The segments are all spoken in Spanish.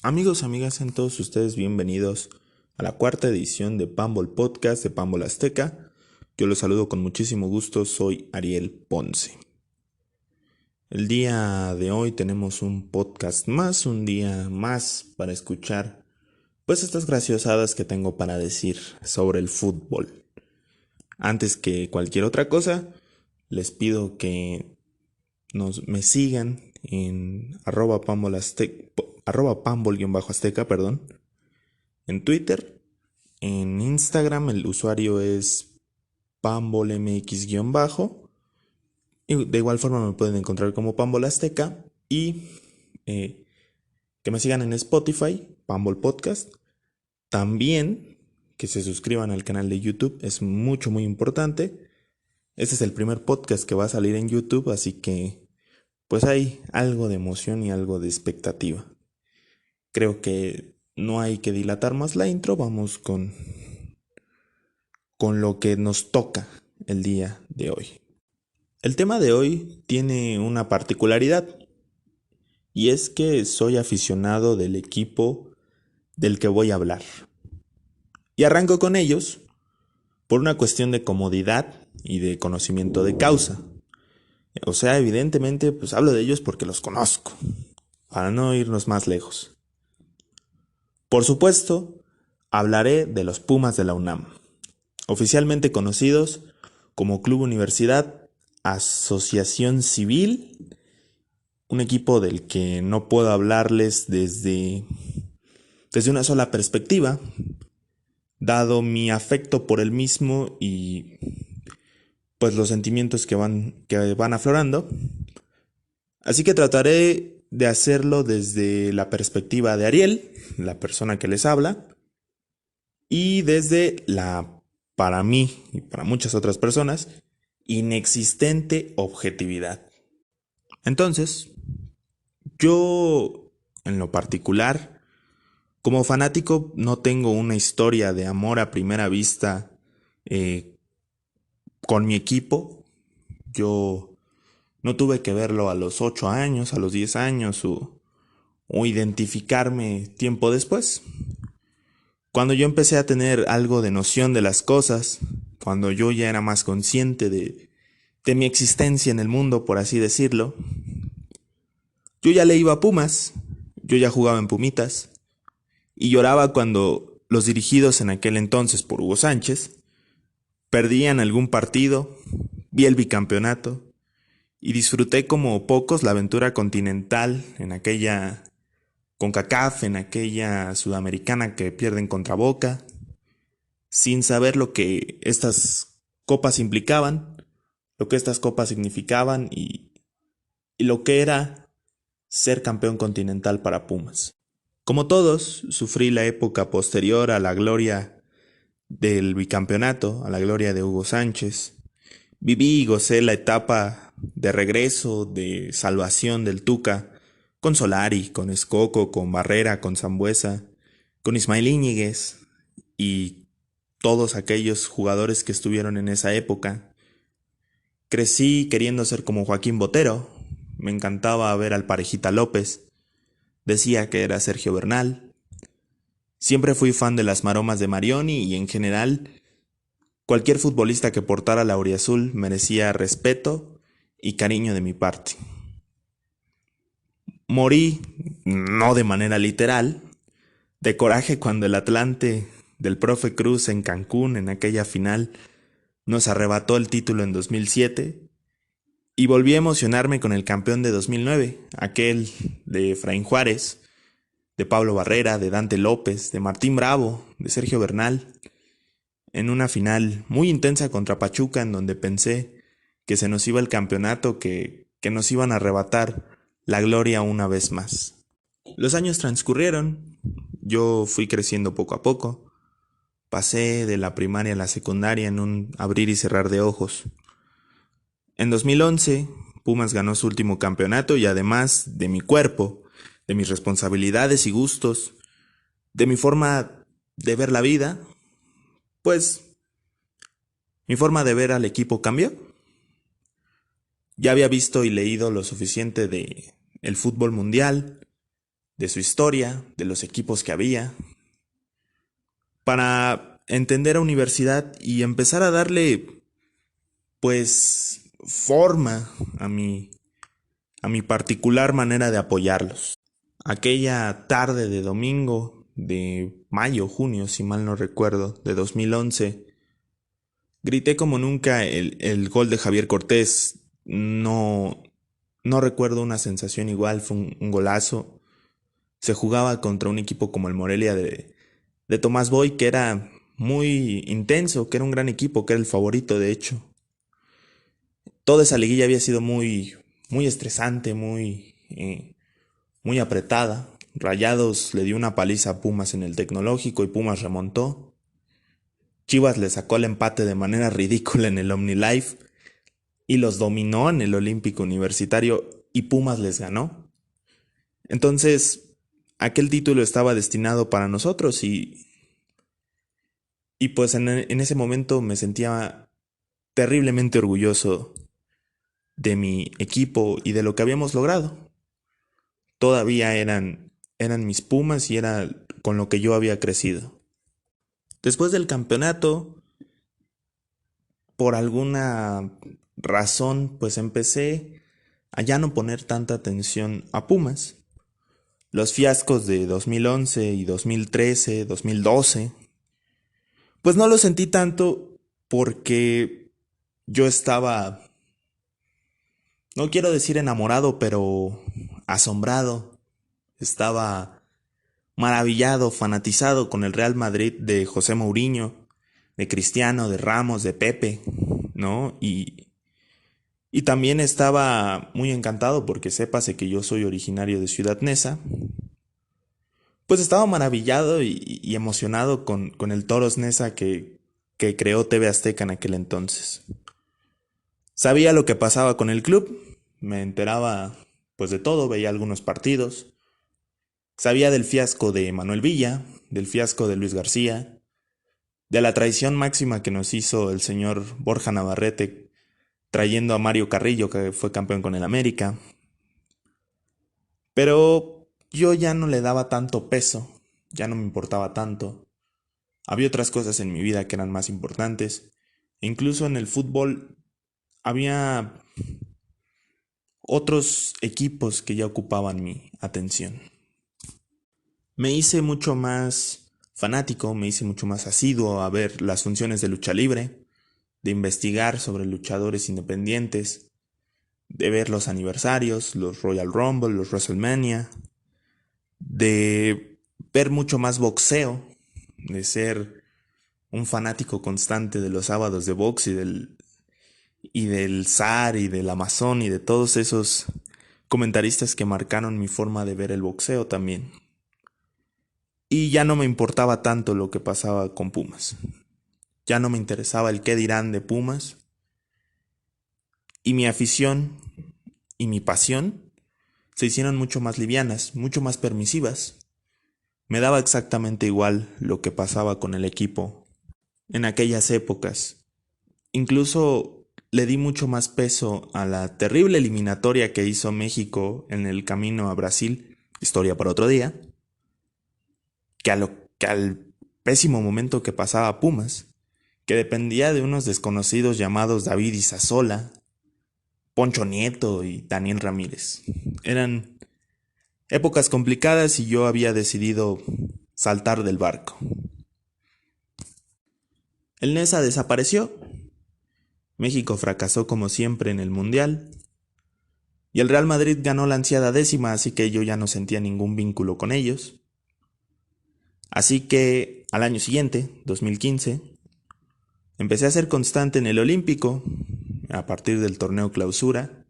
Amigos, amigas, sean todos ustedes bienvenidos a la cuarta edición de Pambol Podcast de Pambol Azteca. Yo los saludo con muchísimo gusto, soy Ariel Ponce. El día de hoy tenemos un podcast más, un día más para escuchar pues estas graciosadas que tengo para decir sobre el fútbol. Antes que cualquier otra cosa, les pido que me sigan en @pambol-azteca, en Twitter. En Instagram el usuario es pambolmx-, y de igual forma me pueden encontrar como Pambol Azteca, y que me sigan en Spotify, Pambol Podcast. También que se suscriban al canal de YouTube, es muy importante. Este es el primer podcast que va a salir en YouTube, así que pues hay algo de emoción y algo de expectativa. Creo que no hay que dilatar más la intro, vamos con lo que nos toca el día de hoy. El tema de hoy tiene una particularidad, y es que soy aficionado del equipo del que voy a hablar. Y arranco con ellos por una cuestión de comodidad y de conocimiento de causa. O sea, evidentemente, pues hablo de ellos porque los conozco, para no irnos más lejos. Por supuesto, hablaré de los Pumas de la UNAM, oficialmente conocidos como Club Universidad Asociación Civil, un equipo del que no puedo hablarles desde una sola perspectiva, dado mi afecto por el mismo y pues los sentimientos que van aflorando. Así que trataré de hacerlo desde la perspectiva de Ariel, la persona que les habla, y desde la, para mí y para muchas otras personas, inexistente objetividad. Entonces, yo, en lo particular, como fanático, no tengo una historia de amor a primera vista eh, con mi equipo. Yo no tuve que verlo a los 8 años, a los 10 años o identificarme tiempo después. Cuando yo empecé a tener algo de noción de las cosas, cuando yo ya era más consciente de mi existencia en el mundo, por así decirlo, yo ya le iba a Pumas, yo ya jugaba en Pumitas, y lloraba cuando los dirigidos en aquel entonces por Hugo Sánchez perdían algún partido, vi el bicampeonato y disfruté como pocos la aventura continental en aquella CONCACAF, en aquella sudamericana que pierden contra Boca, sin saber lo que estas copas implicaban, lo que estas copas significaban y lo que era ser campeón continental para Pumas. Como todos, sufrí la época posterior a la gloria del bicampeonato, a la gloria de Hugo Sánchez. Viví y gocé la etapa de regreso, de salvación del Tuca, con Solari, con Escoco, con Barrera, con Sambuesa, con Ismael Íñiguez y todos aquellos jugadores que estuvieron en esa época. Crecí queriendo ser como Joaquín Botero, me encantaba ver al Parejita López, decía que era Sergio Bernal. Siempre fui fan de las maromas de Marioni y en general cualquier futbolista que portara la auriazul merecía respeto y cariño de mi parte. Morí, no de manera literal, de coraje cuando el Atlante del profe Cruz en Cancún en aquella final nos arrebató el título en 2007 y volví a emocionarme con el campeón de 2009, aquel de Efraín Juárez, de Pablo Barrera, de Dante López, de Martín Bravo, de Sergio Bernal, en una final muy intensa contra Pachuca en donde pensé que se nos iba el campeonato, que nos iban a arrebatar la gloria una vez más. Los años transcurrieron, yo fui creciendo poco a poco, pasé de la primaria a la secundaria en un abrir y cerrar de ojos. En 2011, Pumas ganó su último campeonato y además de mi cuerpo, de mis responsabilidades y gustos, de mi forma de ver la vida, pues mi forma de ver al equipo cambió. Ya había visto y leído lo suficiente de el fútbol mundial, de su historia, de los equipos que había, para entender a universidad y empezar a darle, pues, forma a mi particular manera de apoyarlos. Aquella tarde de domingo de mayo, junio, si mal no recuerdo, de 2011, grité como nunca el gol de Javier Cortés. No recuerdo una sensación igual, fue un golazo. Se jugaba contra un equipo como el Morelia de Tomás Boy, que era muy intenso, que era un gran equipo, que era el favorito de hecho. Toda esa liguilla había sido muy estresante, muy apretada. Rayados le dio una paliza a Pumas en el Tecnológico y Pumas remontó. Chivas le sacó el empate de manera ridícula en el OmniLife y los dominó en el Olímpico Universitario y Pumas les ganó. Entonces, aquel título estaba destinado para nosotros y pues en ese momento me sentía terriblemente orgulloso de mi equipo y de lo que habíamos logrado. Todavía eran mis Pumas y era con lo que yo había crecido. Después del campeonato, por alguna razón, pues empecé a ya no poner tanta atención a Pumas. Los fiascos de 2011 y 2013, 2012, pues no los sentí tanto porque yo estaba, no quiero decir enamorado, pero asombrado. Estaba maravillado, fanatizado con el Real Madrid de José Mourinho, de Cristiano, de Ramos, de Pepe, ¿no? Y también estaba muy encantado porque sépase que yo soy originario de Ciudad Neza. Pues estaba maravillado y emocionado con el Toros Neza que creó TV Azteca en aquel entonces. Sabía lo que pasaba con el club, me enteraba pues de todo, veía algunos partidos. Sabía del fiasco de Manuel Villa, del fiasco de Luis García, de la traición máxima que nos hizo el señor Borja Navarrete trayendo a Mario Carrillo, que fue campeón con el América. Pero yo ya no le daba tanto peso, ya no me importaba tanto. Había otras cosas en mi vida que eran más importantes. Incluso en el fútbol había otros equipos que ya ocupaban mi atención. Me hice mucho más fanático, me hice mucho más asiduo a ver las funciones de lucha libre, de investigar sobre luchadores independientes, de ver los aniversarios, los Royal Rumble, los WrestleMania, de ver mucho más boxeo, de ser un fanático constante de los sábados de box y del zar y del Amazon y de todos esos comentaristas que marcaron mi forma de ver el boxeo también. Y ya no me importaba tanto lo que pasaba con Pumas. Ya no me interesaba el qué dirán de Pumas. Y mi afición y mi pasión se hicieron mucho más livianas, mucho más permisivas. Me daba exactamente igual lo que pasaba con el equipo en aquellas épocas. Incluso le di mucho más peso a la terrible eliminatoria que hizo México en el camino a Brasil, historia para otro día, que al pésimo momento que pasaba Pumas, que dependía de unos desconocidos llamados David Isasola, Poncho Nieto y Daniel Ramírez. Eran épocas complicadas y yo había decidido saltar del barco. El Nesa desapareció, México fracasó como siempre en el Mundial, y el Real Madrid ganó la ansiada décima, así que yo ya no sentía ningún vínculo con ellos. Así que al año siguiente, 2015, empecé a ser constante en el Olímpico, a partir del torneo Clausura,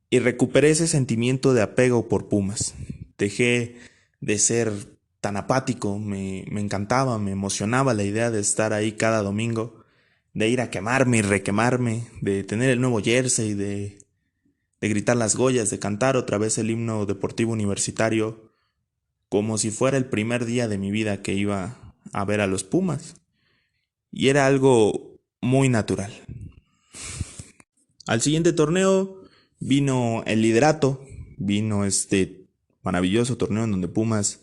y recuperé ese sentimiento de apego por Pumas. Dejé de ser tan apático, me encantaba, me emocionaba la idea de estar ahí cada domingo, de ir a quemarme y requemarme, de tener el nuevo jersey, de gritar las Goyas, de cantar otra vez el himno deportivo universitario, como si fuera el primer día de mi vida que iba a ver a los Pumas. Y era algo muy natural. Al siguiente torneo vino el liderato, vino maravilloso torneo en donde Pumas,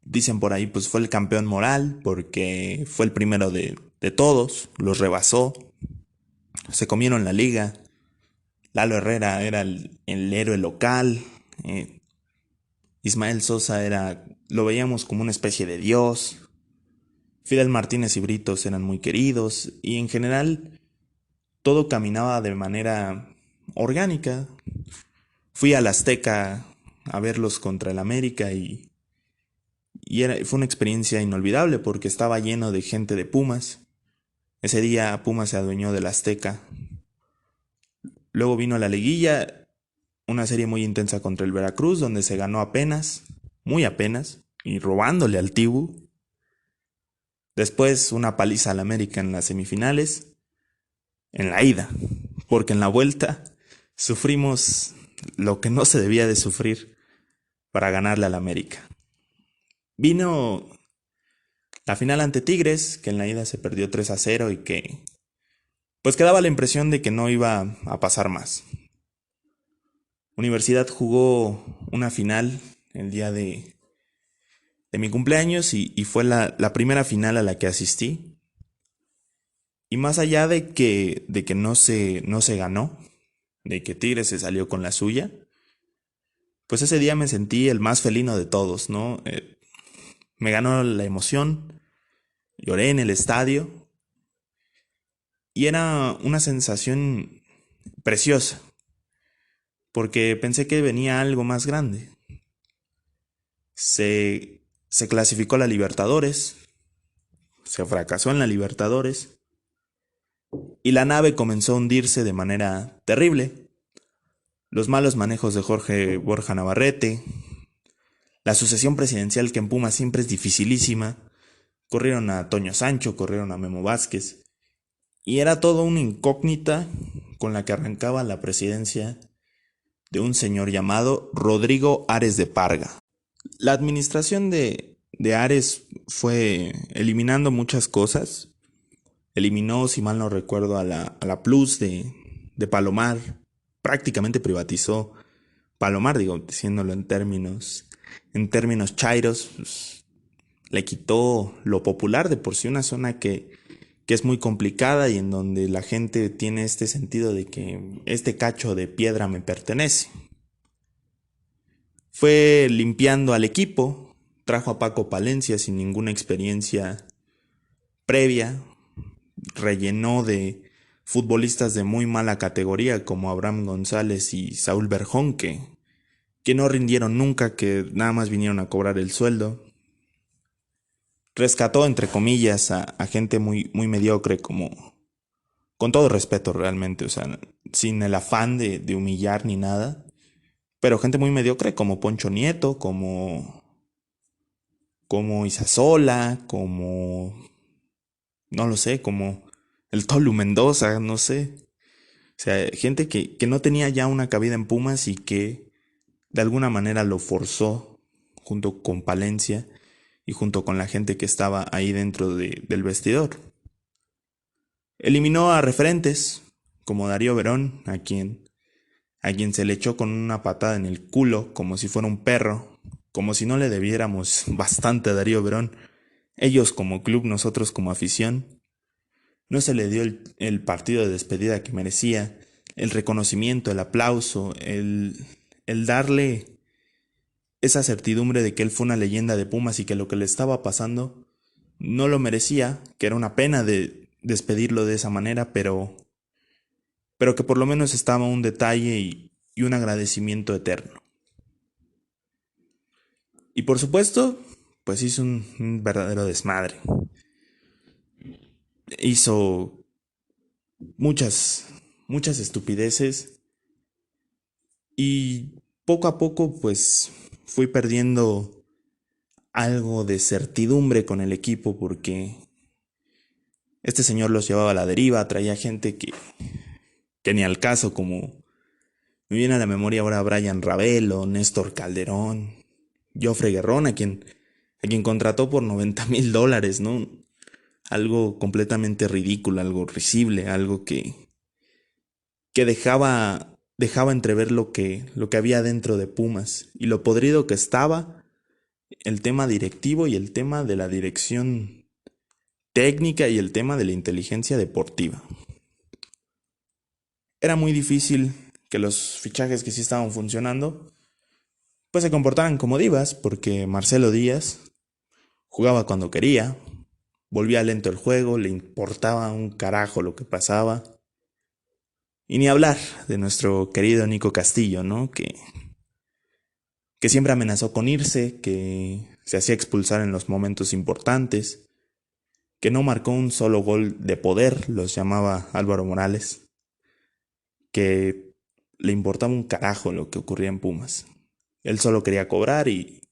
dicen por ahí, pues fue el campeón moral porque fue el primero de todos, los rebasó, se comieron la liga. Lalo Herrera era el héroe local. Ismael Sosa lo veíamos como una especie de dios. Fidel Martínez y Britos eran muy queridos y en general todo caminaba de manera orgánica. Fui al Azteca a verlos contra el América y fue una experiencia inolvidable porque estaba lleno de gente de Pumas. Ese día Pumas se adueñó del Azteca. Luego vino la liguilla, una serie muy intensa contra el Veracruz, donde se ganó apenas, muy apenas, y robándole al Tibu. Después una paliza al América en las semifinales, en la ida, porque en la vuelta sufrimos lo que no se debía de sufrir para ganarle al América. Vino la final ante Tigres, que en la ida se perdió 3-0 y que pues quedaba la impresión de que no iba a pasar más. Universidad jugó una final el día de mi cumpleaños y fue la primera final a la que asistí. Y más allá de que no se ganó, de que Tigres se salió con la suya, pues ese día me sentí el más felino de todos, ¿no? Me ganó la emoción, lloré en el estadio y era una sensación preciosa, porque pensé que venía algo más grande. Se clasificó a la Libertadores, se fracasó en la Libertadores y la nave comenzó a hundirse de manera terrible. Los malos manejos de Jorge Borja Navarrete, la sucesión presidencial que en Pumas siempre es dificilísima, corrieron a Toño Sancho, corrieron a Memo Vázquez, y era todo una incógnita con la que arrancaba la presidencia de un señor llamado Rodrigo Ares de Parga. La administración de Ares fue eliminando muchas cosas. Eliminó, si mal no recuerdo, a la Plus de Palomar. Prácticamente privatizó Palomar, digo, diciéndolo en términos chairos. Pues, le quitó lo popular, de por sí una zona que es muy complicada y en donde la gente tiene este sentido de que este cacho de piedra me pertenece. Fue limpiando al equipo, trajo a Paco Palencia sin ninguna experiencia previa, rellenó de futbolistas de muy mala categoría como Abraham González y Saúl Berjón, que no rindieron nunca, que nada más vinieron a cobrar el sueldo. Rescató, entre comillas, a gente muy, muy mediocre, como, con todo respeto realmente, o sea, sin el afán de humillar ni nada, pero gente muy mediocre como Poncho Nieto, como Isasola, como, no lo sé, como el Tolu Mendoza, no sé. O sea, gente que no tenía ya una cabida en Pumas y que de alguna manera lo forzó junto con Palencia y junto con la gente que estaba ahí dentro del vestidor. Eliminó a referentes como Darío Verón, a quien se le echó con una patada en el culo como si fuera un perro, como si no le debiéramos bastante a Darío Verón, ellos como club, nosotros como afición. No se le dio el partido de despedida que merecía, el reconocimiento, el aplauso, el darle esa certidumbre de que él fue una leyenda de Pumas y que lo que le estaba pasando no lo merecía, que era una pena de despedirlo de esa manera, pero que por lo menos estaba un detalle y un agradecimiento eterno. Y por supuesto, pues hizo un verdadero desmadre. Hizo muchas estupideces y poco a poco pues fui perdiendo algo de certidumbre con el equipo porque este señor los llevaba a la deriva, traía gente que ni al caso, como me viene a la memoria ahora Brian Ravelo, Néstor Calderón, Jofre Guerrón, a quien contrató por $90,000, ¿no? Algo completamente ridículo, algo risible, algo que dejaba dejaba entrever lo que había dentro de Pumas y lo podrido que estaba, el tema directivo y el tema de la dirección técnica y el tema de la inteligencia deportiva. Era muy difícil que los fichajes que sí estaban funcionando pues se comportaran como divas, porque Marcelo Díaz jugaba cuando quería, volvía lento el juego, le importaba un carajo lo que pasaba. Y ni hablar de nuestro querido Nico Castillo, ¿no? Que siempre amenazó con irse, que se hacía expulsar en los momentos importantes, que no marcó un solo gol de poder, los llamaba Álvaro Morales, que le importaba un carajo lo que ocurría en Pumas. Él solo quería cobrar y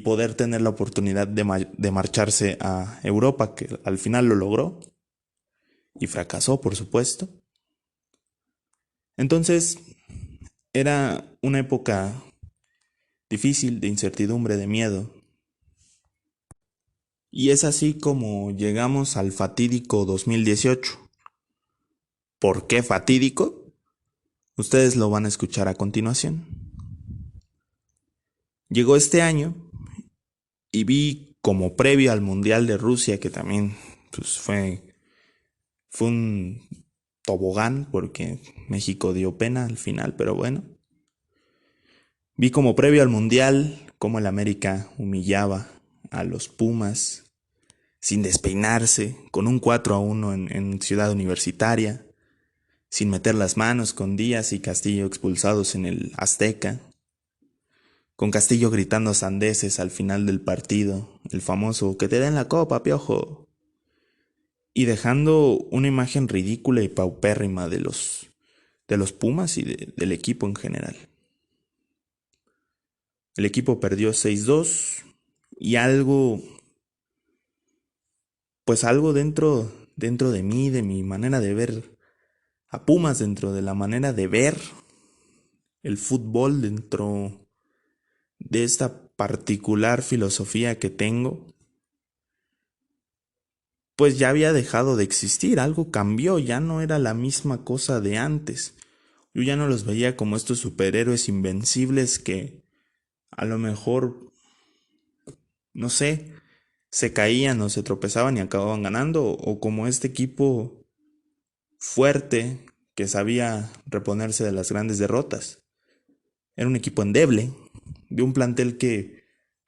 poder tener la oportunidad de marcharse a Europa, que al final lo logró y fracasó, por supuesto. Entonces, era una época difícil, de incertidumbre, de miedo. Y es así como llegamos al fatídico 2018. ¿Por qué fatídico? Ustedes lo van a escuchar a continuación. Llegó este año y vi como previo al Mundial de Rusia, que también pues, fue un tobogán porque México dio pena al final, pero bueno. Vi como previo al Mundial cómo el América humillaba a los Pumas sin despeinarse, con un 4-1 en Ciudad Universitaria, sin meter las manos, con Díaz y Castillo expulsados en el Azteca, con Castillo gritando sandeces al final del partido, el famoso "que te den la copa, piojo", y dejando una imagen ridícula y paupérrima de los Pumas y del equipo en general. El equipo perdió 6-2 y algo dentro de mí, de mi manera de ver a Pumas, dentro de la manera de ver el fútbol, dentro de esta particular filosofía que tengo, pues ya había dejado de existir, algo cambió, ya no era la misma cosa de antes. Yo ya no los veía como estos superhéroes invencibles que a lo mejor, no sé, se caían o se tropezaban y acababan ganando, o como este equipo fuerte que sabía reponerse de las grandes derrotas. Era un equipo endeble, de un plantel que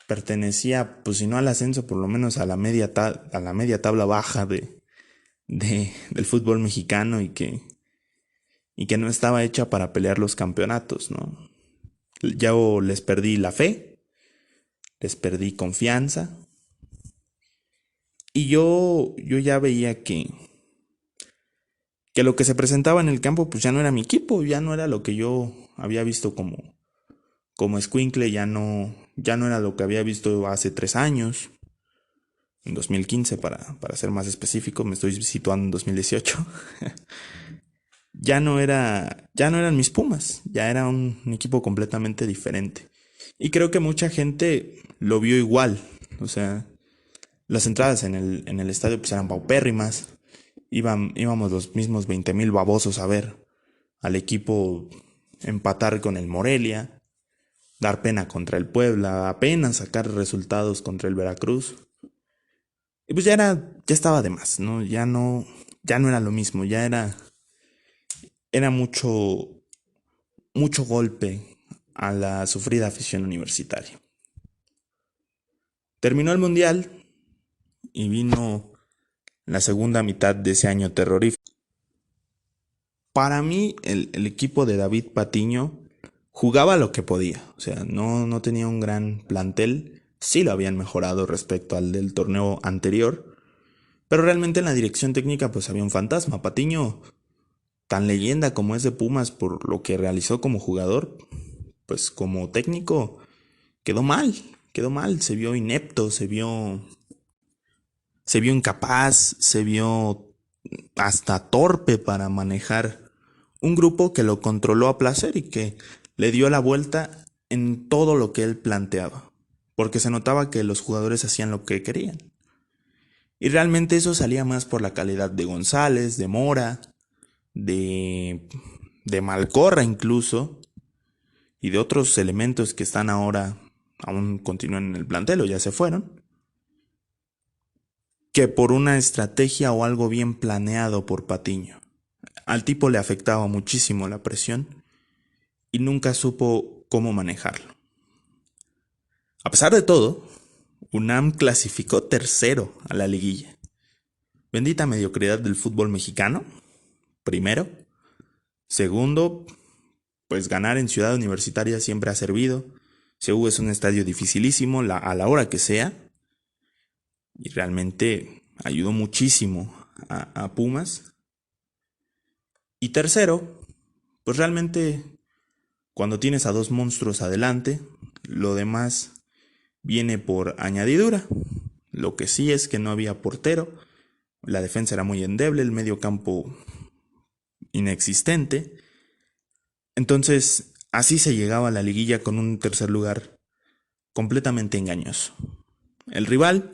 pertenecía, pues si no al ascenso, por lo menos a la media tabla baja del fútbol mexicano y que no estaba hecha para pelear los campeonatos, ¿no? Ya les perdí la fe, les perdí confianza y yo ya veía que lo que se presentaba en el campo pues ya no era mi equipo, ya no era lo que yo había visto como escuincle, ya no era lo que había visto hace 3 años, en 2015 para ser más específico, me estoy situando en 2018. Ya no eran mis Pumas, ya era un equipo completamente diferente. Y creo que mucha gente lo vio igual, o sea, las entradas en el estadio pues eran paupérrimas, íbamos los mismos 20,000 babosos a ver al equipo empatar con el Morelia, dar pena contra el Puebla, apenas sacar resultados contra el Veracruz. Y pues ya estaba de más, ¿no? Ya no era lo mismo, era mucho golpe a la sufrida afición universitaria. Terminó el Mundial y vino la segunda mitad de ese año terrorífico. Para mí, el equipo de David Patiño jugaba lo que podía. O sea, no tenía un gran plantel. Sí lo habían mejorado respecto al del torneo anterior. Pero realmente en la dirección técnica pues había un fantasma. Patiño, tan leyenda como es de Pumas por lo que realizó como jugador, pues como técnico quedó mal, se vio inepto, se vio incapaz, se vio hasta torpe para manejar un grupo que lo controló a placer y que le dio la vuelta en todo lo que él planteaba, porque se notaba que los jugadores hacían lo que querían. Y realmente eso salía más por la calidad de González, de Mora, de de Malcorra incluso, y de otros elementos que están ahora, aún continúan en el plantel o ya se fueron, que por una estrategia o algo bien planeado por Patiño. Al tipo le afectaba muchísimo la presión y nunca supo cómo manejarlo. A pesar de todo, UNAM clasificó tercero a la liguilla. Bendita mediocridad del fútbol mexicano, primero. Segundo, pues ganar en Ciudad Universitaria siempre ha servido. CU es un estadio dificilísimo a la hora que sea. Y realmente ayudó muchísimo a Pumas. Y tercero, pues realmente cuando tienes a dos monstruos adelante, lo demás viene por añadidura. Lo que sí es que no había portero, la defensa era muy endeble, el medio campo inexistente. Entonces, así se llegaba a la liguilla con un tercer lugar completamente engañoso. El rival,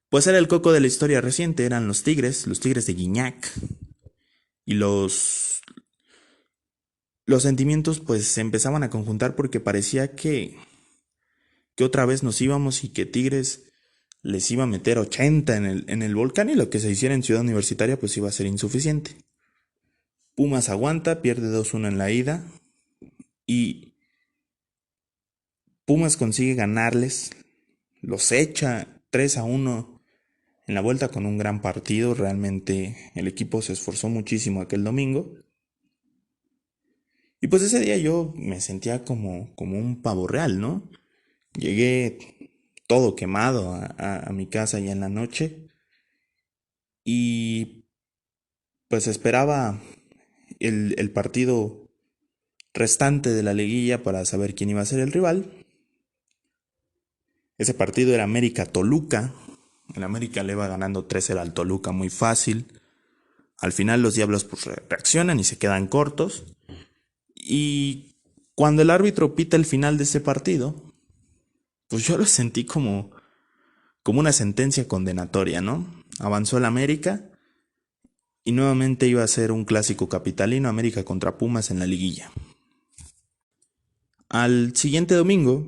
pues era el coco de la historia reciente, eran los Tigres de Guiñac. Y los sentimientos pues se empezaban a conjuntar porque parecía que otra vez nos íbamos y que Tigres les iba a meter 80 en el volcán y lo que se hiciera en Ciudad Universitaria pues iba a ser insuficiente. Pumas aguanta, pierde 2-1 en la ida y Pumas consigue ganarles, los echa 3-1 en la vuelta con un gran partido. Realmente el equipo se esforzó muchísimo aquel domingo. Y pues ese día yo me sentía como un pavo real, ¿no? Llegué todo quemado a mi casa ya en la noche y pues esperaba el partido restante de la liguilla para saber quién iba a ser el rival. Ese partido era América-Toluca. El América le va ganando 3-0 al Toluca muy fácil. Al final los Diablos pues reaccionan y se quedan cortos. Y cuando el árbitro pita el final de ese partido, pues yo lo sentí como una sentencia condenatoria, ¿no? Avanzó el América y nuevamente iba a ser un clásico capitalino, América contra Pumas en la liguilla. Al siguiente domingo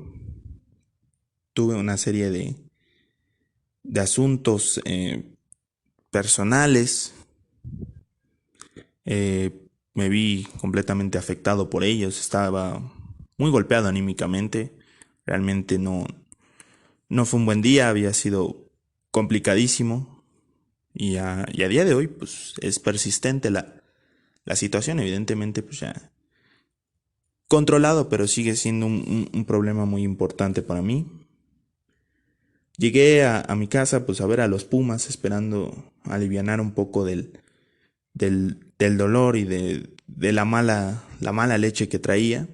tuve una serie de asuntos personales. Me vi completamente afectado por ellos, estaba muy golpeado anímicamente. Realmente no fue un buen día, había sido complicadísimo. Y a día de hoy, pues es persistente la situación, evidentemente, pues ya controlado, pero sigue siendo un problema muy importante para mí. Llegué a mi casa, pues a ver a los Pumas, esperando alivianar un poco del dolor y de la mala leche que traía.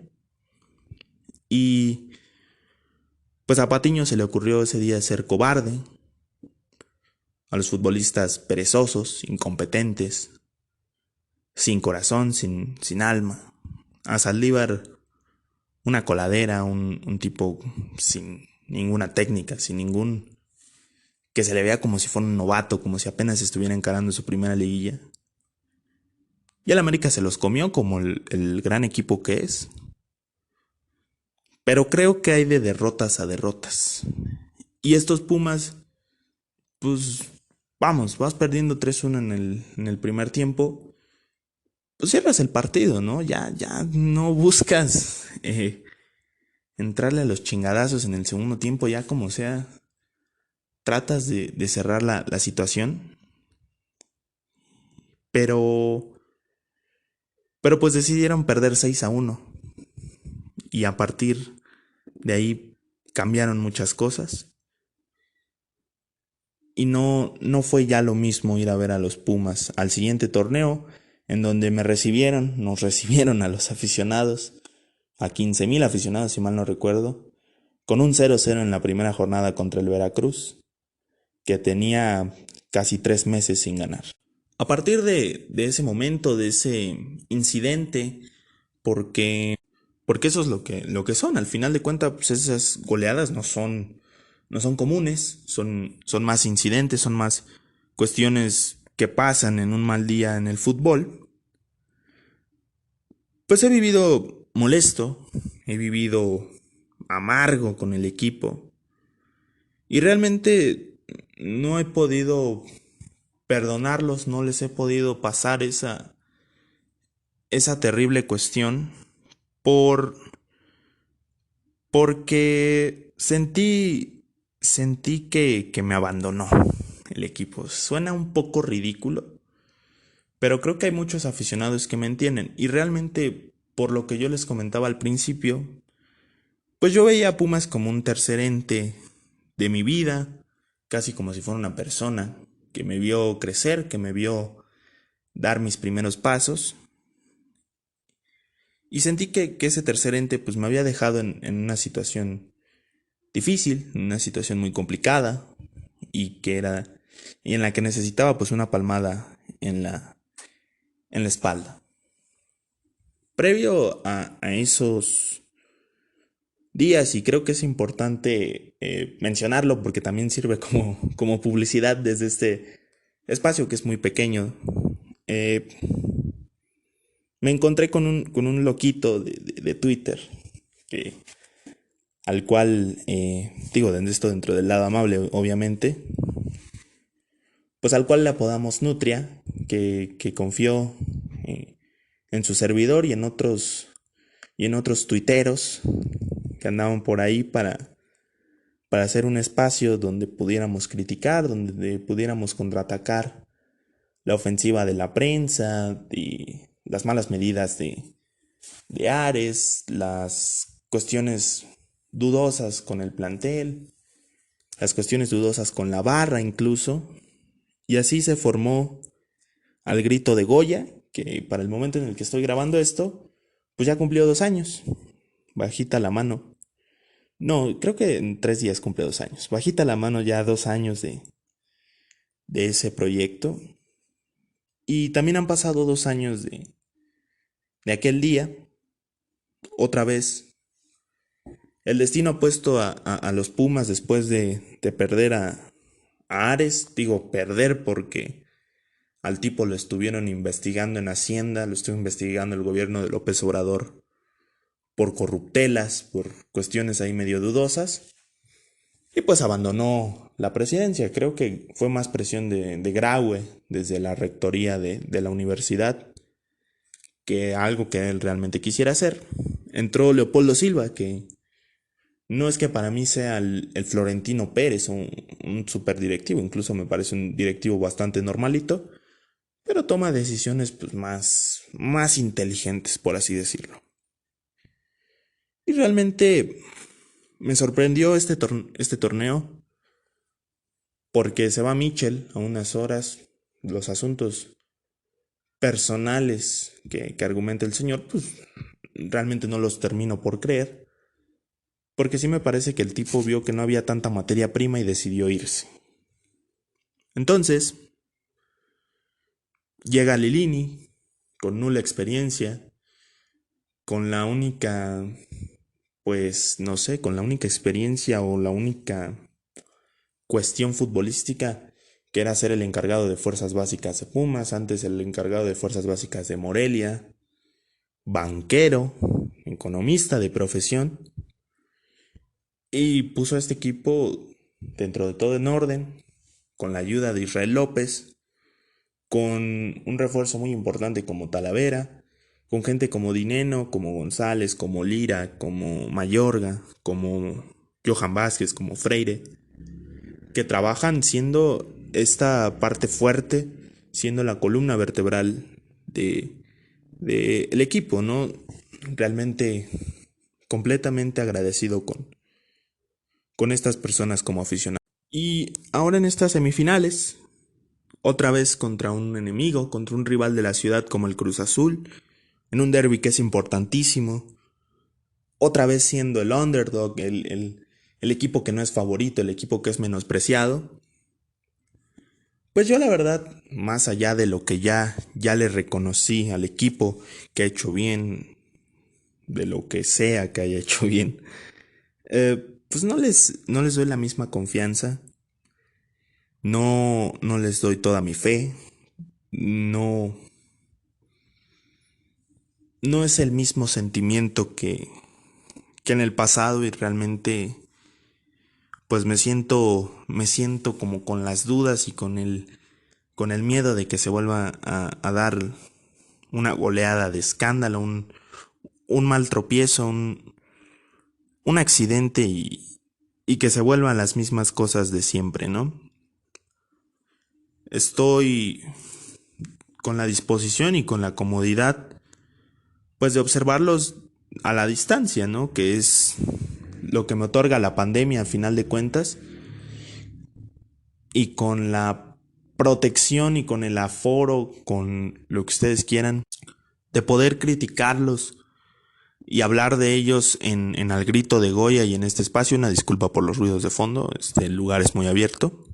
Y pues a Patiño se le ocurrió ese día ser cobarde, a los futbolistas perezosos, incompetentes, sin corazón, sin alma. A Saldívar, una coladera, un tipo sin ninguna técnica, sin ningún... que se le vea como si fuera un novato, como si apenas estuviera encarando su primera liguilla. Y el América se los comió como el gran equipo que es. Pero creo que hay de derrotas a derrotas. Y estos Pumas, pues vamos, vas perdiendo 3-1 en el primer tiempo. Pues cierras el partido, ¿no? Ya no buscas entrarle a los chingadazos en el segundo tiempo, ya como sea. Tratas de cerrar la situación. Pero pues decidieron perder 6-1. Y a partir de ahí cambiaron muchas cosas. Y no fue ya lo mismo ir a ver a los Pumas al siguiente torneo, en donde nos recibieron a los aficionados, a 15,000 aficionados si mal no recuerdo, con un 0-0 en la primera jornada contra el Veracruz, que tenía casi 3 meses sin ganar. A partir de ese momento, de ese incidente, porque, porque eso es lo que son, al final de cuentas, pues esas goleadas no son comunes, son más incidentes, son más cuestiones que pasan en un mal día en el fútbol. Pues he vivido molesto, he vivido amargo con el equipo y realmente no he podido perdonarlos, no les he podido pasar esa terrible cuestión por porque sentí que me abandonó el equipo. Suena un poco ridículo, pero creo que hay muchos aficionados que me entienden y realmente por lo que yo les comentaba al principio, pues yo veía a Pumas como un tercer ente de mi vida, casi como si fuera una persona que me vio crecer, que me vio dar mis primeros pasos. Y sentí que ese tercer ente pues me había dejado en una situación difícil, en una situación muy complicada y en la que necesitaba pues una palmada en la espalda. Previo a esos días, y creo que es importante mencionarlo porque también sirve como publicidad desde este espacio que es muy pequeño, eh, me encontré con un loquito de Twitter que, al cual, digo, esto dentro del lado amable, obviamente, pues al cual le apodamos Nutria, que confió en su servidor y en otros tuiteros que andaban por ahí para hacer un espacio donde pudiéramos criticar, donde pudiéramos contraatacar la ofensiva de la prensa y las malas medidas de Ares, las cuestiones dudosas con el plantel, las cuestiones dudosas con la barra incluso, y así se formó al grito de Goya, que para el momento en el que estoy grabando esto, pues ya cumplió 2 años, bajita la mano. No, creo que en 3 días cumple 2 años. Bajita la mano ya 2 años de ese proyecto. Y también han pasado 2 años de aquel día. Otra vez, el destino ha puesto a los Pumas después de perder a Ares. Digo, perder porque al tipo lo estuvieron investigando en Hacienda, lo estuvo investigando el gobierno de López Obrador por corruptelas, por cuestiones ahí medio dudosas. Y pues abandonó la presidencia. Creo que fue más presión de Graue desde la rectoría de la universidad que algo que él realmente quisiera hacer. Entró Leopoldo Silva, que no es que para mí sea el Florentino Pérez, un super directivo, incluso me parece un directivo bastante normalito, pero toma decisiones pues más inteligentes, por así decirlo. Y realmente me sorprendió este torneo porque se va Mitchell a unas horas, los asuntos personales que argumenta el señor, pues realmente no los termino por creer, porque sí me parece que el tipo vio que no había tanta materia prima y decidió irse. Entonces, llega Lilini, con nula experiencia, con la única, pues no sé, con la única experiencia o la única cuestión futbolística que era ser el encargado de fuerzas básicas de Pumas, antes el encargado de fuerzas básicas de Morelia, banquero, economista de profesión, y puso a este equipo dentro de todo en orden, con la ayuda de Israel López, con un refuerzo muy importante como Talavera, con gente como Dineno, como González, como Lira, como Mayorga, como Johan Vázquez, como Freire, que trabajan siendo esta parte fuerte, siendo la columna vertebral de el equipo, ¿no? Realmente completamente agradecido con estas personas como aficionados. Y ahora en estas semifinales, otra vez contra un enemigo, contra un rival de la ciudad como el Cruz Azul, en un derby que es importantísimo, otra vez siendo el underdog, el equipo que no es favorito, el equipo que es menospreciado. Pues yo la verdad, más allá de lo que ya le reconocí al equipo que ha hecho bien, de lo que sea que haya hecho bien, pues no les doy la misma confianza, no les doy toda mi fe, no, no es el mismo sentimiento que en el pasado y realmente pues me siento como con las dudas y con el miedo de que se vuelva a dar una goleada de escándalo, un mal tropiezo, un accidente y que se vuelvan las mismas cosas de siempre, ¿no? Estoy con la disposición y con la comodidad, pues de observarlos a la distancia, ¿no? Que es lo que me otorga la pandemia a final de cuentas, y con la protección y con el aforo, con lo que ustedes quieran, de poder criticarlos y hablar de ellos en Al Grito de Goya y en este espacio. Una disculpa por los ruidos de fondo, el lugar es muy abierto.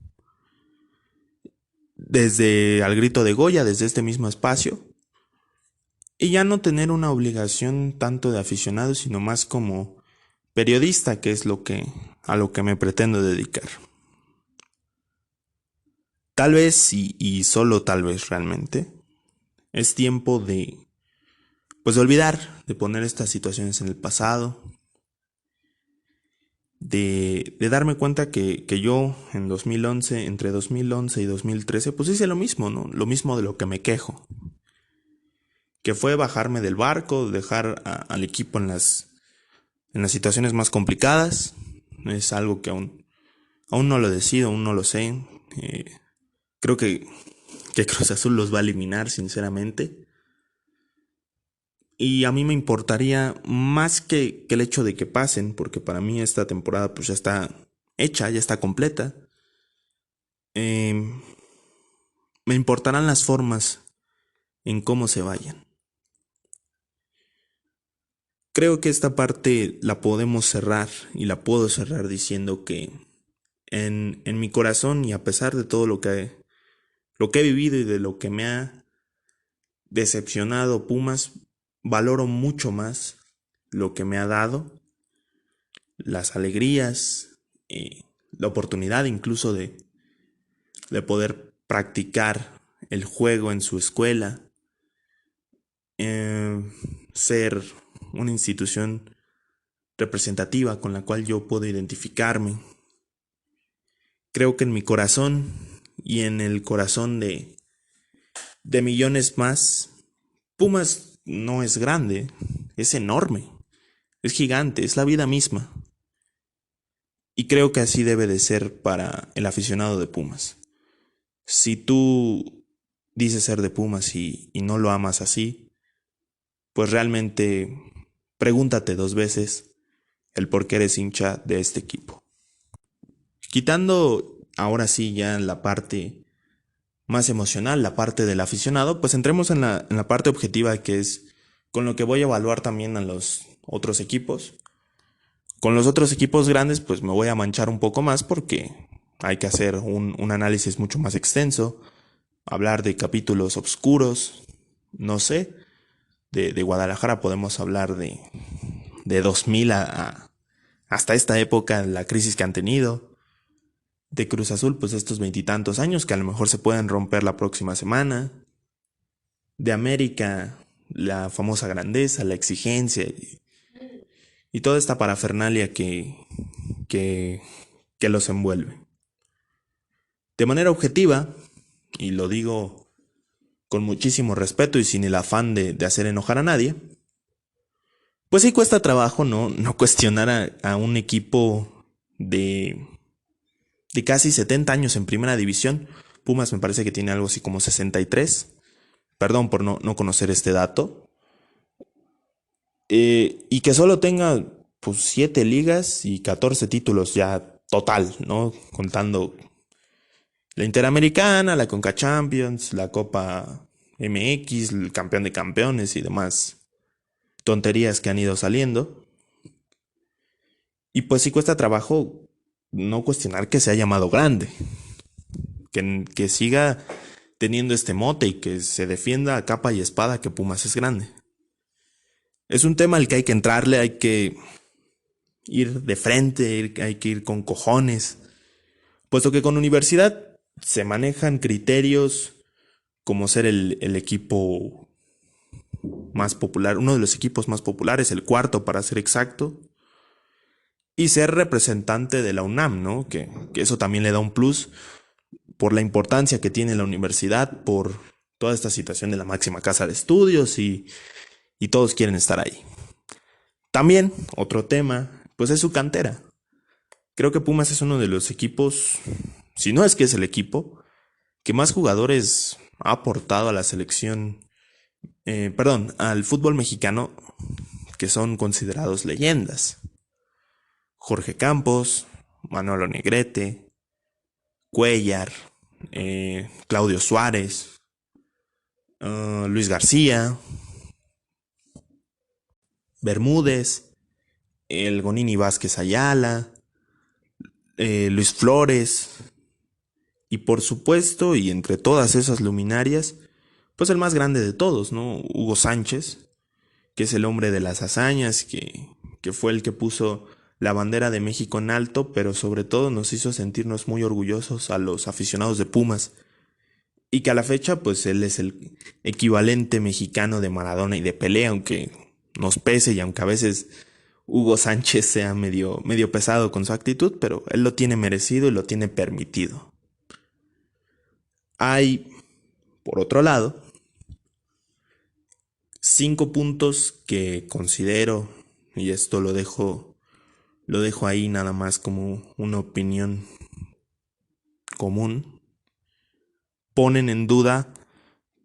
Desde Al Grito de Goya, desde este mismo espacio, y ya no tener una obligación tanto de aficionado, sino más como periodista, que es a lo que me pretendo dedicar. Tal vez y solo tal vez realmente es tiempo de olvidar, de poner estas situaciones en el pasado, de darme cuenta que yo en 2011, entre 2011 y 2013, pues hice lo mismo, ¿no? Lo mismo de lo que me quejo, que fue bajarme del barco, dejar al equipo en las situaciones más complicadas. Es algo que aún no lo decido, aún no lo sé. Creo que Cruz Azul los va a eliminar, sinceramente. Y a mí me importaría más que el hecho de que pasen, porque para mí esta temporada pues ya está hecha, ya está completa. Eh, Me importarán las formas en cómo se vayan. Creo que esta parte la podemos cerrar y la puedo cerrar diciendo que en mi corazón, y a pesar de todo lo que he vivido y de lo que me ha decepcionado Pumas, valoro mucho más lo que me ha dado, las alegrías, la oportunidad incluso de poder practicar el juego en su escuela, eh, ser una institución representativa con la cual yo puedo identificarme. Creo que en mi corazón y en el corazón de millones más, Pumas no es grande, es enorme, es gigante, es la vida misma. Y creo que así debe de ser para el aficionado de Pumas. Si tú dices ser de Pumas y no lo amas así, pues realmente pregúntate 2 veces el por qué eres hincha de este equipo. Quitando ahora sí ya la parte más emocional, la parte del aficionado, pues entremos en la parte objetiva, que es con lo que voy a evaluar también a los otros equipos. Con los otros equipos grandes pues me voy a manchar un poco más porque hay que hacer un análisis mucho más extenso, hablar de capítulos oscuros, no sé, de Guadalajara podemos hablar de 2000 hasta esta época, la crisis que han tenido. De Cruz Azul, pues estos veintitantos años que a lo mejor se pueden romper la próxima semana. De América, la famosa grandeza, la exigencia y toda esta parafernalia que, que los envuelve. De manera objetiva, y lo digo con muchísimo respeto y sin el afán de hacer enojar a nadie, pues sí cuesta trabajo no cuestionar a un equipo de casi 70 años en primera división. Pumas me parece que tiene algo así como 63. Perdón por no conocer este dato. Y que solo tenga pues 7 ligas y 14 títulos ya total, ¿no? Contando la Interamericana, la Conca Champions, la Copa MX, el campeón de campeones y demás tonterías que han ido saliendo. Y pues sí cuesta trabajo no cuestionar que se ha llamado grande, que siga teniendo este mote y que se defienda a capa y espada que Pumas es grande. Es un tema al que hay que entrarle, hay que ir de frente, hay que ir con cojones, puesto que con universidad se manejan criterios como ser el equipo más popular, uno de los equipos más populares, el cuarto para ser exacto, y ser representante de la UNAM, ¿no? Que eso también le da un plus por la importancia que tiene la universidad, por toda esta situación de la máxima casa de estudios y todos quieren estar ahí. También, otro tema, pues es su cantera. Creo que Pumas es uno de los equipos, si no es que es el equipo, que más jugadores ha aportado a la selección, al fútbol mexicano, que son considerados leyendas. Jorge Campos, Manolo Negrete, Cuellar, Claudio Suárez, Luis García, Bermúdez, el Gonini Vázquez Ayala, Luis Flores, y por supuesto, y entre todas esas luminarias, pues el más grande de todos, ¿no? Hugo Sánchez, que es el hombre de las hazañas, que fue el que puso la bandera de México en alto, pero sobre todo nos hizo sentirnos muy orgullosos a los aficionados de Pumas, y que a la fecha, pues él es el equivalente mexicano de Maradona y de Pelé, aunque nos pese y aunque a veces Hugo Sánchez sea medio pesado con su actitud, pero él lo tiene merecido y lo tiene permitido. Hay, por otro lado, 5 puntos que considero, y esto lo dejo ahí nada más como una opinión común, ponen en duda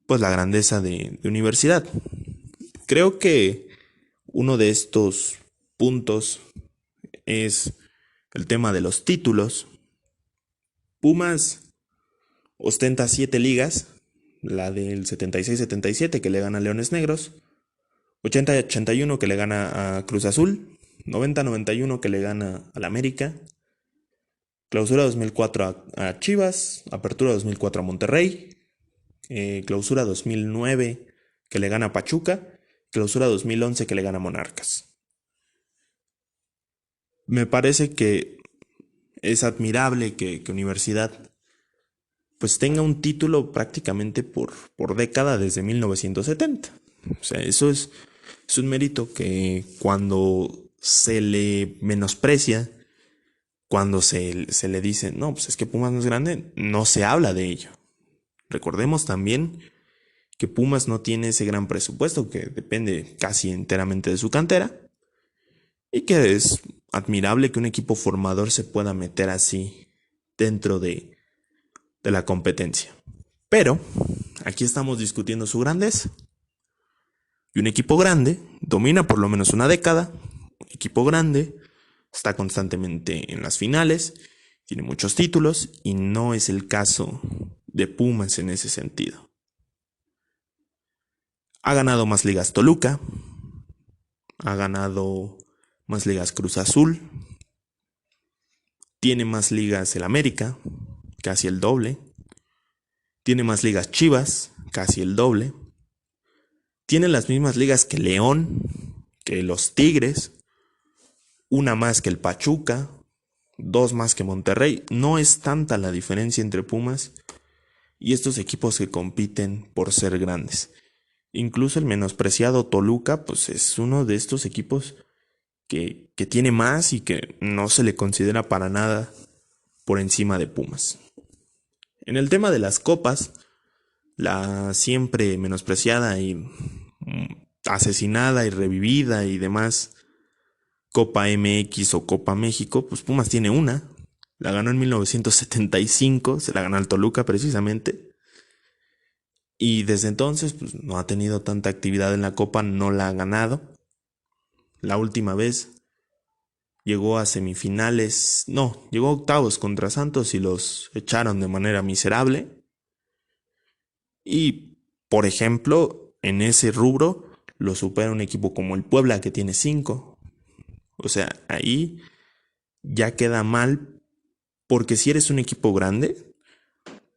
pues la grandeza de universidad. Creo que uno de estos puntos es el tema de los títulos. Pumas ostenta 7 ligas, la del 76-77 que le gana a Leones Negros, 80-81 que le gana a Cruz Azul, 90-91 que le gana al América, Clausura 2004 a Chivas, Apertura 2004 a Monterrey, Clausura 2009 que le gana a Pachuca, Clausura 2011 que le gana a Monarcas. Me parece que es admirable que Universidad pues tenga un título prácticamente por década desde 1970. O sea, es un mérito que cuando se le menosprecia, cuando se le dice, no, pues es que Pumas no es grande, no se habla de ello. Recordemos también que Pumas no tiene ese gran presupuesto, que depende casi enteramente de su cantera, y que es admirable que un equipo formador se pueda meter así dentro de la competencia. Pero aquí estamos discutiendo su grandeza. Y un equipo grande domina por lo menos una década. Un equipo grande está constantemente en las finales, tiene muchos títulos y no es el caso de Pumas en ese sentido. Ha ganado más ligas Toluca, ha ganado más ligas Cruz Azul, tiene más ligas el América, casi el doble, tiene más ligas Chivas, casi el doble, tiene las mismas ligas que León, que los Tigres, una más que el Pachuca, 2 más que Monterrey. No es tanta la diferencia entre Pumas y estos equipos que compiten por ser grandes. Incluso el menospreciado Toluca, pues es uno de estos equipos que tiene más y que no se le considera para nada por encima de Pumas. En el tema de las copas, la siempre menospreciada y asesinada y revivida y demás Copa MX o Copa México, pues Pumas tiene una. La ganó en 1975, se la ganó al Toluca precisamente. Y desde entonces pues no ha tenido tanta actividad en la Copa, no la ha ganado. La última vez llegó a semifinales, no, llegó a octavos contra Santos y los echaron de manera miserable. Y, por ejemplo, en ese rubro lo supera un equipo como el Puebla que tiene 5. O sea, ahí ya queda mal porque si eres un equipo grande,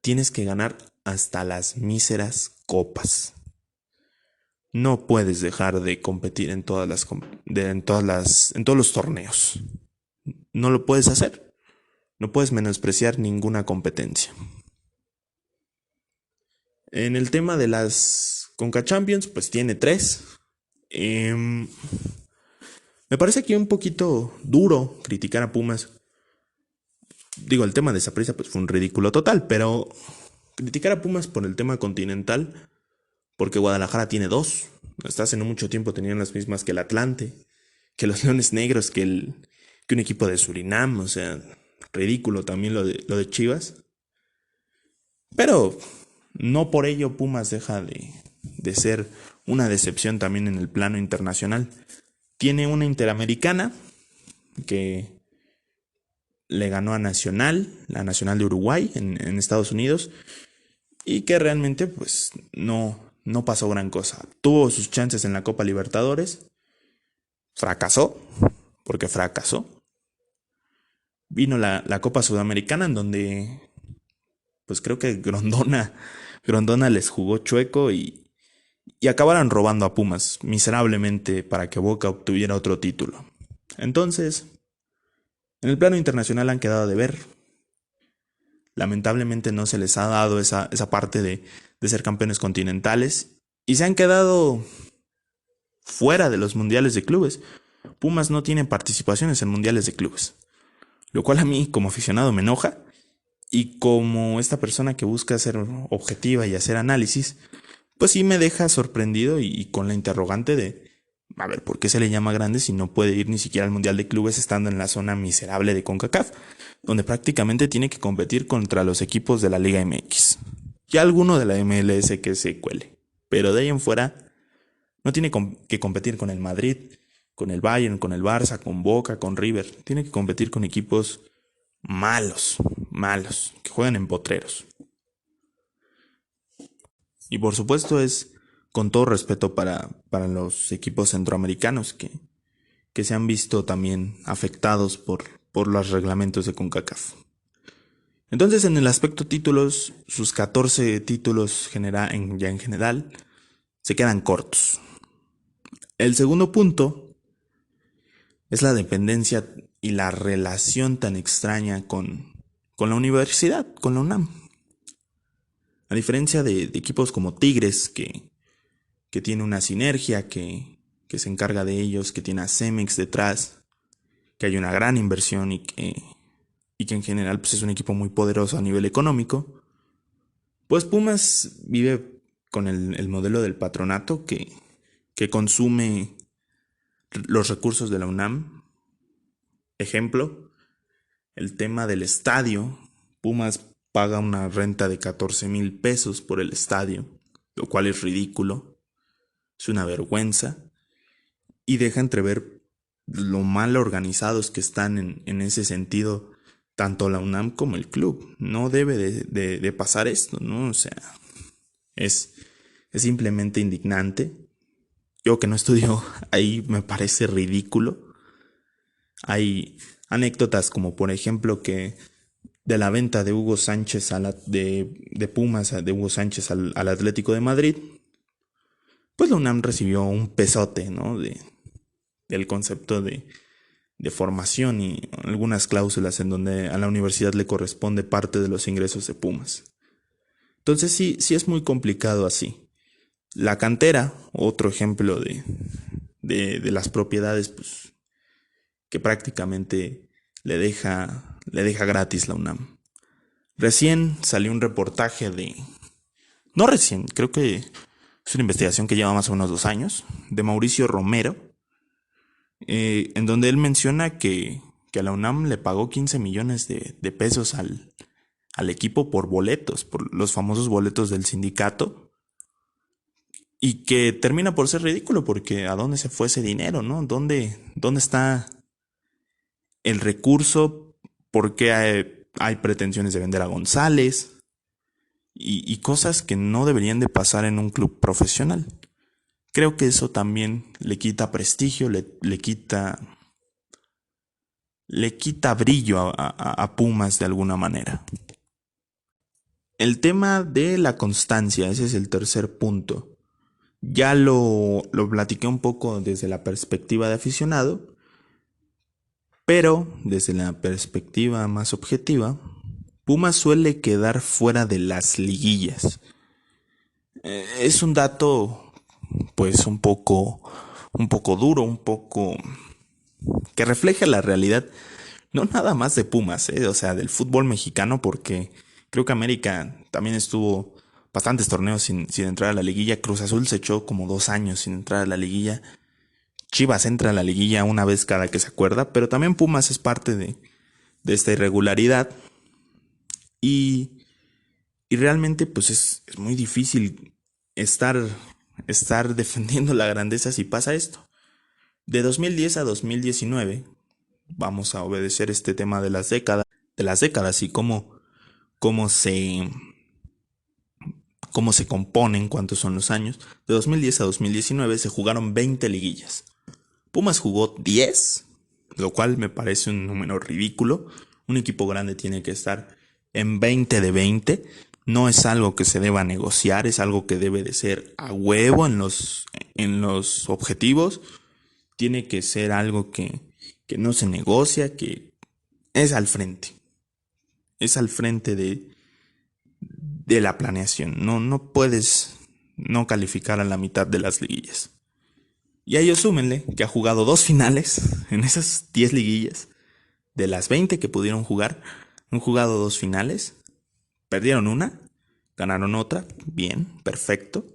tienes que ganar hasta las míseras copas. No puedes dejar de competir en todos los torneos. No lo puedes hacer. No puedes menospreciar ninguna competencia. En el tema de las Conca Champions, pues tiene 3. Em, Me parece aquí un poquito duro criticar a Pumas. Digo, el tema de Saprissa pues fue un ridículo total, pero criticar a Pumas por el tema continental, porque Guadalajara tiene dos. Hasta hace no mucho tiempo tenían las mismas que el Atlante, que los Leones Negros, que un equipo de Surinam. O sea, ridículo también lo de Chivas. Pero no por ello Pumas deja de ser una decepción también en el plano internacional. Tiene una Interamericana que le ganó a Nacional, la Nacional de Uruguay en Estados Unidos, y que realmente pues no pasó gran cosa. Tuvo sus chances en la Copa Libertadores, fracasó, porque fracasó. Vino la Copa Sudamericana en donde pues creo que Grondona les jugó chueco y acabaron robando a Pumas miserablemente para que Boca obtuviera otro título. Entonces, en el plano internacional han quedado de ver. Lamentablemente no se les ha dado esa parte de ser campeones continentales y se han quedado fuera de los mundiales de clubes. Pumas no tiene participaciones en mundiales de clubes, lo cual a mí como aficionado me enoja, y como esta persona que busca ser objetiva y hacer análisis, pues sí me deja sorprendido y con la interrogante de, a ver, ¿por qué se le llama grande si no puede ir ni siquiera al Mundial de Clubes estando en la zona miserable de CONCACAF, donde prácticamente tiene que competir contra los equipos de la Liga MX y alguno de la MLS que se cuele? Pero de ahí en fuera no tiene que competir con el Madrid, con el Bayern, con el Barça, con Boca, con River. Tiene que competir con equipos malos, malos, que juegan en potreros. Y por supuesto es con todo respeto para los equipos centroamericanos que se han visto también afectados por los reglamentos de CONCACAF. Entonces, en el aspecto títulos, sus 14 títulos ya en general se quedan cortos. El segundo punto es la dependencia y la relación tan extraña con la universidad, con la UNAM. A diferencia de equipos como Tigres, que tiene una sinergia, que se encarga de ellos, que tiene a Cemex detrás, que hay una gran inversión y que en general pues, es un equipo muy poderoso a nivel económico, pues Pumas vive con el modelo del patronato que consume los recursos de la UNAM. Ejemplo, el tema del estadio. Pumas paga una renta de 14,000 pesos por el estadio, lo cual es ridículo, es una vergüenza, y deja entrever lo mal organizados que están en ese sentido tanto la UNAM como el club. No debe de pasar esto, ¿no? O sea, es simplemente indignante. Yo que no estudio ahí me parece ridículo. Hay anécdotas como por ejemplo que de la venta de Hugo Sánchez de Pumas de Hugo Sánchez al Atlético de Madrid, pues la UNAM recibió un pesote, ¿no? Del concepto de formación y algunas cláusulas en donde a la universidad le corresponde parte de los ingresos de Pumas. Entonces sí es muy complicado así. La cantera, otro ejemplo de las propiedades pues, que prácticamente le deja gratis la UNAM. Recién salió un reportaje no recién, creo que es una investigación que lleva más o menos 2 años, de Mauricio Romero, en donde él menciona que a la UNAM le pagó 15 millones de pesos al equipo por boletos, por los famosos boletos del sindicato, y que termina por ser ridículo porque ¿a dónde se fue ese dinero, no? ¿Dónde está el recurso? ¿Por qué hay pretensiones de vender a González? Y cosas que no deberían de pasar en un club profesional. Creo que eso también le quita prestigio, le quita brillo a Pumas de alguna manera. El tema de la constancia, ese es el tercer punto. Ya lo platiqué un poco desde la perspectiva de aficionado, pero desde la perspectiva más objetiva, Pumas suele quedar fuera de las liguillas. Es un dato, pues, un poco un poco duro, un poco que refleja la realidad, no nada más de Pumas, o sea, del fútbol mexicano, porque creo que América también estuvo bastantes torneos sin entrar a la liguilla. Cruz Azul se echó como 2 años sin entrar a la liguilla. Chivas entra a la liguilla una vez cada que se acuerda, pero también Pumas es parte de esta irregularidad y, y realmente pues es muy difícil estar, estar defendiendo la grandeza si pasa esto. De 2010 a 2019 vamos a obedecer este tema de las décadas y cómo se, cómo se componen, cuántos son los años. De 2010 a 2019 se jugaron 20 liguillas. Pumas jugó 10, lo cual me parece un número ridículo. Un equipo grande tiene que estar en 20 de 20. No es algo que se deba negociar, es algo que debe de ser a huevo en los objetivos. Tiene que ser algo que no se negocia, que es al frente. Es al frente de la planeación. No puedes no calificar a la mitad de las liguillas. Y a ello súmenle que ha jugado 2 finales en esas 10 liguillas. De las 20 que pudieron jugar, han jugado 2 finales. Perdieron una, ganaron otra, bien, perfecto.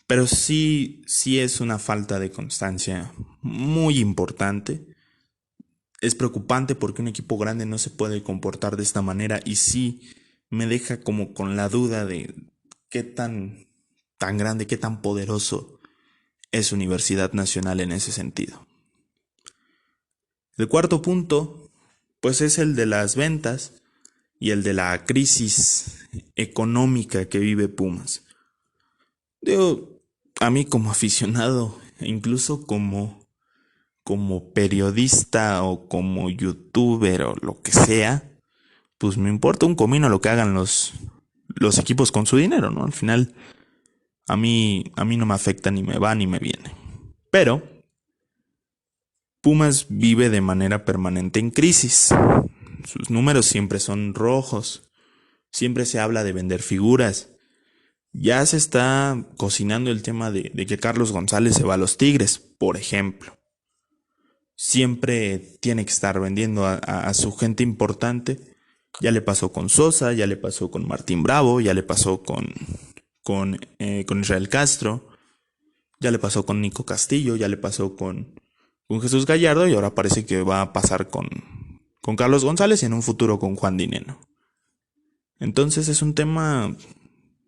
Pero sí es una falta de constancia muy importante. Es preocupante porque un equipo grande no se puede comportar de esta manera y sí me deja como con la duda de qué tan grande, qué tan poderoso es Universidad Nacional en ese sentido. El cuarto punto, pues es el de las ventas y el de la crisis económica que vive Pumas. Digo, a mí como aficionado, e incluso como periodista o como youtuber o lo que sea, pues me importa un comino lo que hagan los equipos con su dinero, ¿no? Al final, a mí no me afecta ni me va ni me viene. Pero Pumas vive de manera permanente en crisis. Sus números siempre son rojos. Siempre se habla de vender figuras. Ya se está cocinando el tema de que Carlos González se va a los Tigres, por ejemplo. Siempre tiene que estar vendiendo a su gente importante. Ya le pasó con Sosa, ya le pasó con Martín Bravo, ya le pasó con Israel Castro, ya le pasó con Nico Castillo, ya le pasó con Jesús Gallardo y ahora parece que va a pasar con Carlos González y en un futuro con Juan Dineno. Entonces es un tema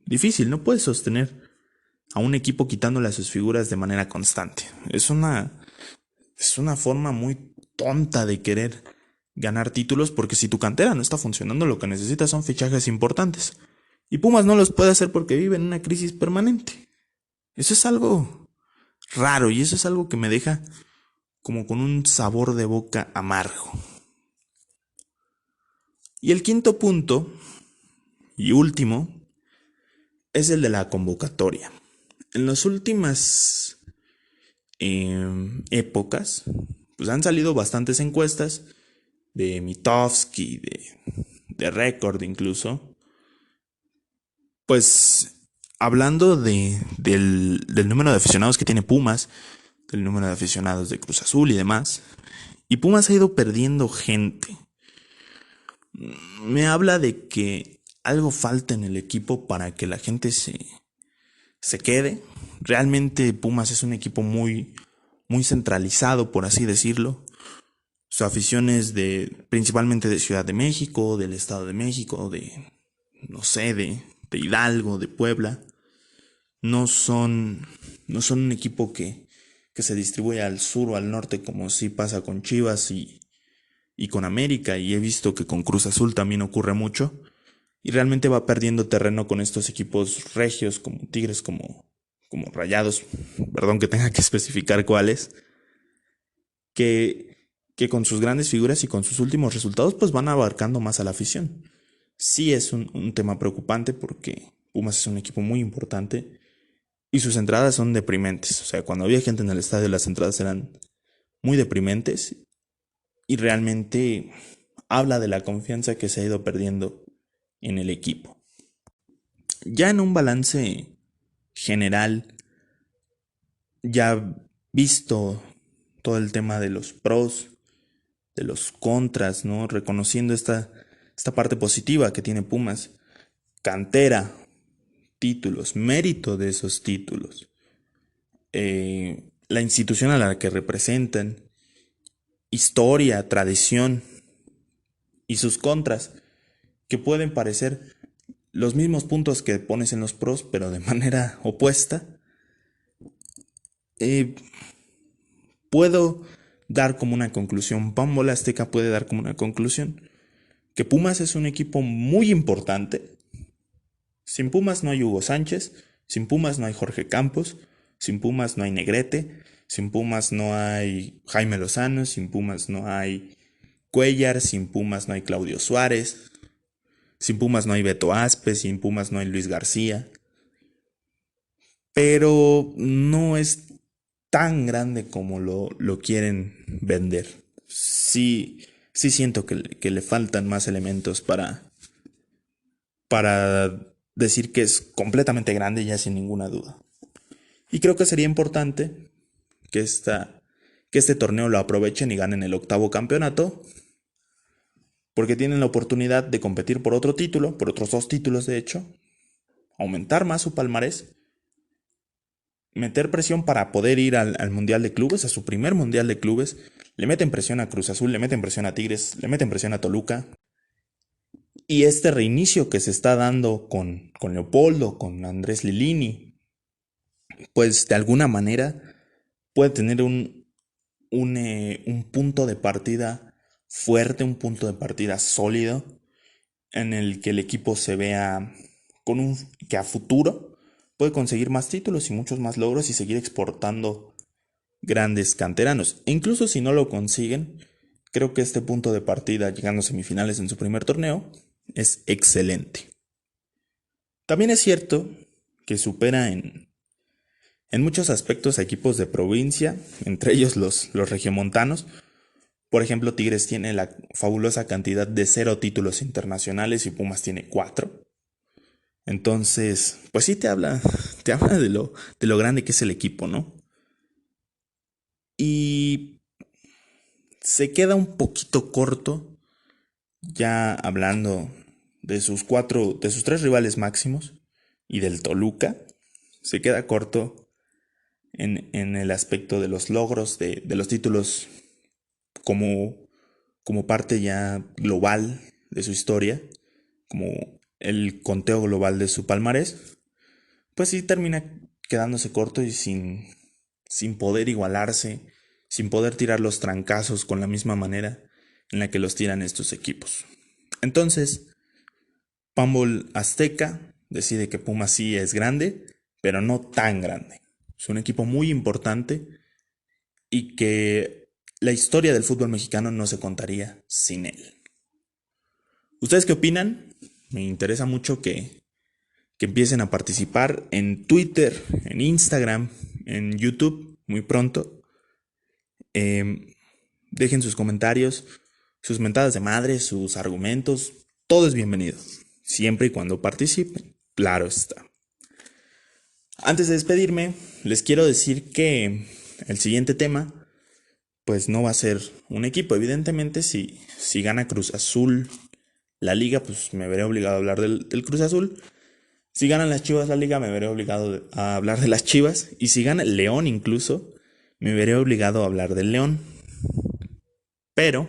difícil, no puedes sostener a un equipo quitándole a sus figuras de manera constante. Es una forma muy tonta de querer ganar títulos porque si tu cantera no está funcionando, lo que necesitas son fichajes importantes. Y Pumas no los puede hacer porque vive en una crisis permanente. Eso es algo raro y eso es algo que me deja como con un sabor de boca amargo. Y el quinto punto y último es el de la convocatoria. En las últimas épocas, pues han salido bastantes encuestas de Mitofsky, de Record incluso, pues hablando del número de aficionados que tiene Pumas, del número de aficionados de Cruz Azul y demás, y Pumas ha ido perdiendo gente. Me habla de que algo falta en el equipo para que la gente se quede. Realmente Pumas es un equipo muy centralizado, por así decirlo. Su afición es principalmente de Ciudad de México, del Estado de México, no sé, de Hidalgo, de Puebla. No son, no son un equipo que se distribuye al sur o al norte como sí pasa con Chivas y con América. Y he visto que con Cruz Azul también ocurre mucho. Y realmente va perdiendo terreno con estos equipos regios como Tigres, como Rayados, perdón que tenga que especificar cuáles, que con sus grandes figuras y con sus últimos resultados pues van abarcando más a la afición. Sí es un tema preocupante porque Pumas es un equipo muy importante y sus entradas son deprimentes. O sea, cuando había gente en el estadio las entradas eran muy deprimentes y realmente habla de la confianza que se ha ido perdiendo en el equipo. Ya en un balance general, ya visto todo el tema de los pros, de los contras, ¿no? Reconociendo esta parte positiva que tiene Pumas. Cantera, títulos, mérito de esos títulos. La institución a la que representan, historia, tradición y sus contras, que pueden parecer los mismos puntos que pones en los pros, pero de manera opuesta. Puedo dar como una conclusión, Pambola Azteca puede dar como una conclusión, que Pumas es un equipo muy importante. Sin Pumas no hay Hugo Sánchez, sin Pumas no hay Jorge Campos, sin Pumas no hay Negrete, sin Pumas no hay Jaime Lozano, sin Pumas no hay Cuellar, sin Pumas no hay Claudio Suárez, sin Pumas no hay Beto Aspe, sin Pumas no hay Luis García. Pero no es tan grande como lo quieren vender. Sí siento que le faltan más elementos para decir que es completamente grande ya sin ninguna duda. Y creo que sería importante que, que este torneo lo aprovechen y ganen el 8º campeonato, porque tienen la oportunidad de competir por otro título, por otros 2 títulos de hecho, aumentar más su palmarés, meter presión para poder ir al Mundial de Clubes, a su primer Mundial de Clubes. Le meten presión a Cruz Azul, le meten presión a Tigres, le meten presión a Toluca. Y este reinicio que se está dando con Leopoldo, con Andrés Lilini, pues de alguna manera puede tener un punto de partida fuerte, un punto de partida sólido, en el que el equipo se vea que a futuro puede conseguir más títulos y muchos más logros y seguir exportando grandes canteranos. E incluso si no lo consiguen, creo que este punto de partida, llegando a semifinales en su primer torneo, es excelente. También es cierto que supera en muchos aspectos a equipos de provincia, entre ellos los regiomontanos. Por ejemplo, Tigres tiene la fabulosa cantidad de 0 títulos internacionales y Pumas tiene 4. Entonces, pues sí te habla de lo grande que es el equipo, ¿no? Y se queda un poquito corto, ya hablando de sus 3 rivales máximos y del Toluca, se queda corto en el aspecto de los logros, de los títulos como parte ya global de su historia, como el conteo global de su palmarés, pues sí termina quedándose corto y sin poder igualarse, sin poder tirar los trancazos con la misma manera en la que los tiran estos equipos. Entonces, Pambol Azteca decide que Pumas sí es grande, pero no tan grande. Es un equipo muy importante y que la historia del fútbol mexicano no se contaría sin él. ¿Ustedes qué opinan? Me interesa mucho que empiecen a participar en Twitter, en Instagram, en YouTube muy pronto. Dejen sus comentarios, sus mentadas de madre, sus argumentos. Todo es bienvenido, siempre y cuando participen. Claro está. Antes de despedirme, les quiero decir que el siguiente tema, pues no va a ser un equipo. Evidentemente, si gana Cruz Azul la liga, pues me veré obligado a hablar del Cruz Azul. Si ganan las Chivas la liga, me veré obligado a hablar de las Chivas. Y si gana el León incluso, me veré obligado a hablar del León. Pero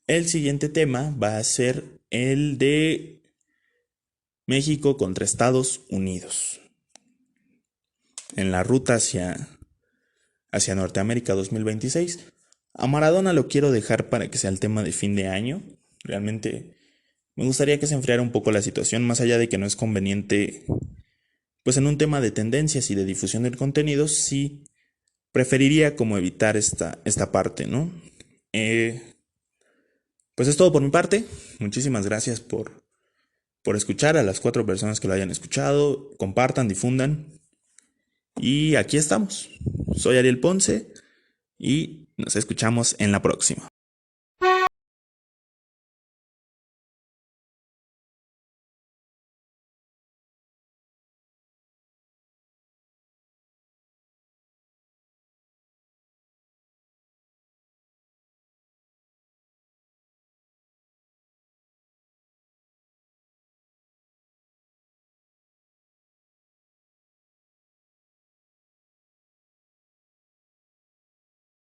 el siguiente tema va a ser el de México contra Estados Unidos. En la ruta hacia Norteamérica 2026. A Maradona lo quiero dejar para que sea el tema de fin de año. Realmente me gustaría que se enfriara un poco la situación, más allá de que no es conveniente, pues en un tema de tendencias y de difusión del contenido, sí preferiría como evitar esta parte, ¿no? Pues es todo por mi parte. Muchísimas gracias por escuchar, a las 4 personas que lo hayan escuchado. Compartan, difundan. Y aquí estamos. Soy Ariel Ponce y nos escuchamos en la próxima.